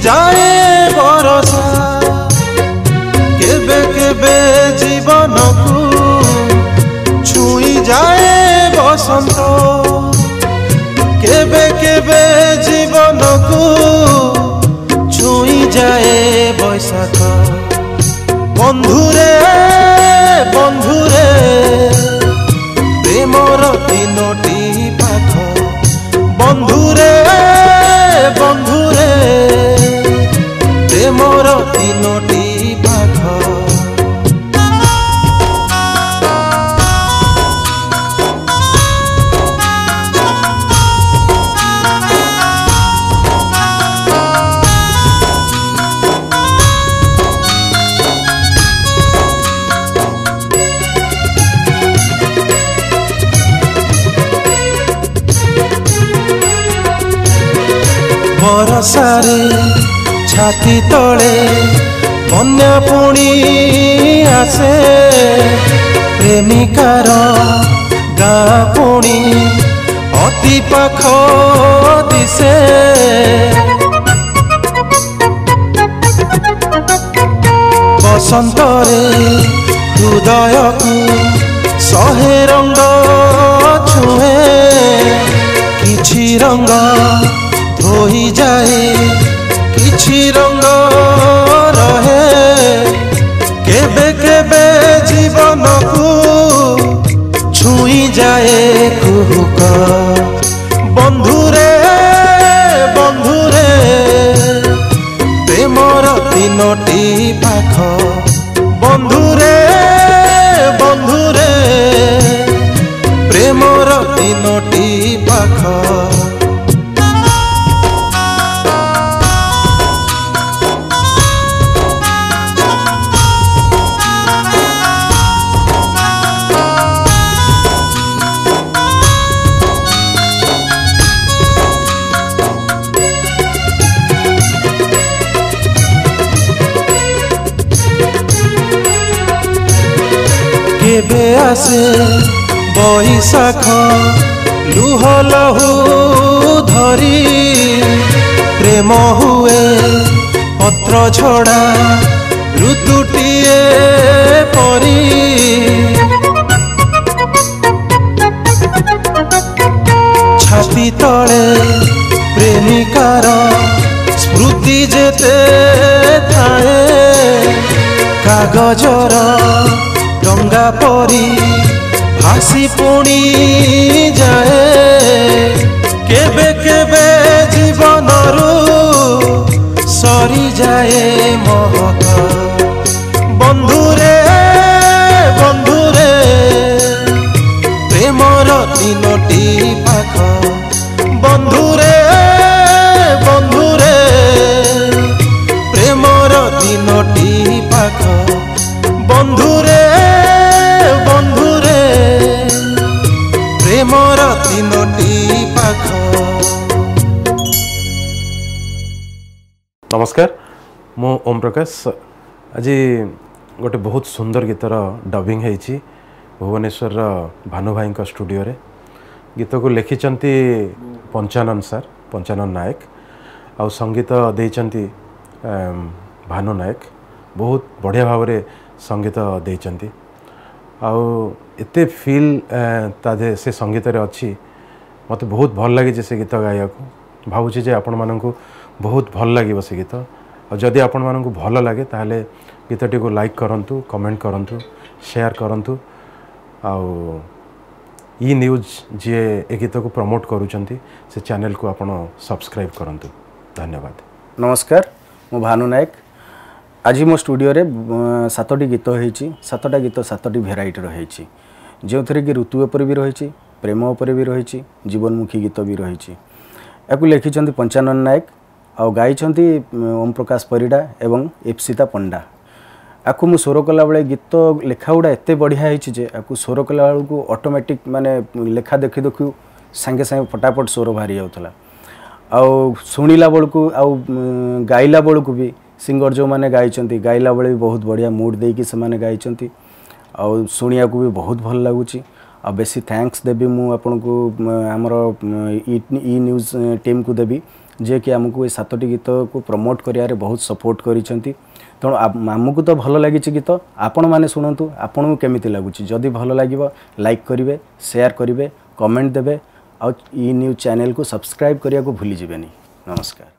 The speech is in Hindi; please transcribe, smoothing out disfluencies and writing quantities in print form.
जाए बरसा केबे केबे जीवन को छुई जाए बसंत केबे केबे जीवन को छुई जाए बैसाख बंधुरे बंधुरे प्रेमर तीनोटी पाख बंधुरे बंधुरे प्रेमर तीनोटी पाख बरसारे छाती तले बन्या पुणी आसे प्रेमिकार गाँ पुणी अति पाख दिसे बसंतरे हृदय को सहे रंग छुए किछि रंग धोई जाए किछि रंग रहे केबे केबे जीवन को छुई जाए कुहुक बंधुरे बंधुरे प्रेमर तीनोटी पाख बंधुरे बंधुरे प्रेमर तीनोटी पाख केबे आसे बैसाख लुह लहू धरी प्रेम हुए पत्र छड़ा ऋतुटीए परी छाती तले प्रेमिकार स्मृति जेते थाए कागजर डंगा परी भासी पुणी जाए केबे केबे जीवन रू सरी जाए महक बंधुरे बंधुरे प्रेमर तीनोटी पाख बंधुरे बंधुरे प्रेमर तीनोटी पाख बंधुरे बंधुरे प्रेमर तीनोटी पाख। नमस्कार मु ओम प्रकाश आज गोटे बहुत सुंदर गीतर डबिंग है भुवनेश्वर भानु भाई स्टूडियो रे गीत को लिखिंट पंचानन सर पंचानन नायक आ संगीत देइचंती भानु नायक बहुत बढ़िया भाव में संगीत देइचंती आउ एते फील तादे से संगीत रे अच्छी मत बहुत भल लगे से गीत गाया को भावुची जे आपण मानकु बहुत भल लगे से गीत और जदि आपण मानकु भल लगे ताहले गीतटी को लाइक करंतु कमेंट करंतु शेयर करंतु आउ ई न्यूज जी ए गीत को प्रमोट करूचंती से चैनल को आपण सब्सक्राइब करंतु धन्यवाद। नमस्कार मु भानु नायक आज मो स्टूडियो रे 7टी गीत होईची 7टा गीत 7टी भेराइटी रही जो थरे कि ऋतु उपर भी रही प्रेम उपर भी रही जीवनमुखी गीत भी रही या लिखिं पंचानन नायक आ गाई ओम प्रकाश परिडा एवं एप्सिता पंडा आपको मु स्वर कला बेले गीत लेखा गुड़ा एत बढ़िया है स्वर कला बेलू ऑटोमेटिक माने लेखा देखी देखू सांगे सांगे फटाफट स्वर बाहरी जाऊला आउ शुणिला बेलू आउ गाइला बेलू भी सिंगर जो मैंने गाई गाइला बेले भी बहुत बढ़िया मूड देकी से गाई आउ शुणिया को भी बहुत भल लगुच आ बेसी थैंक्स देवी मु आपन को आमर ई न्यूज़ टीम को देवी जे कि आमको ये 7टी गीत को प्रमोट करियारे बहुत सपोर्ट करिसेंती। तेणु आमको तो भल लगी गीत, आपण मैंने शुणु आपन को केमिति लगुच। जदि भल लगे लाइक करेंगे, शेयर करेंगे, कमेंट देवे, और ई न्यूज़ चैनल को सब्सक्राइब करिया को भूली जिवेनी। नमस्कार।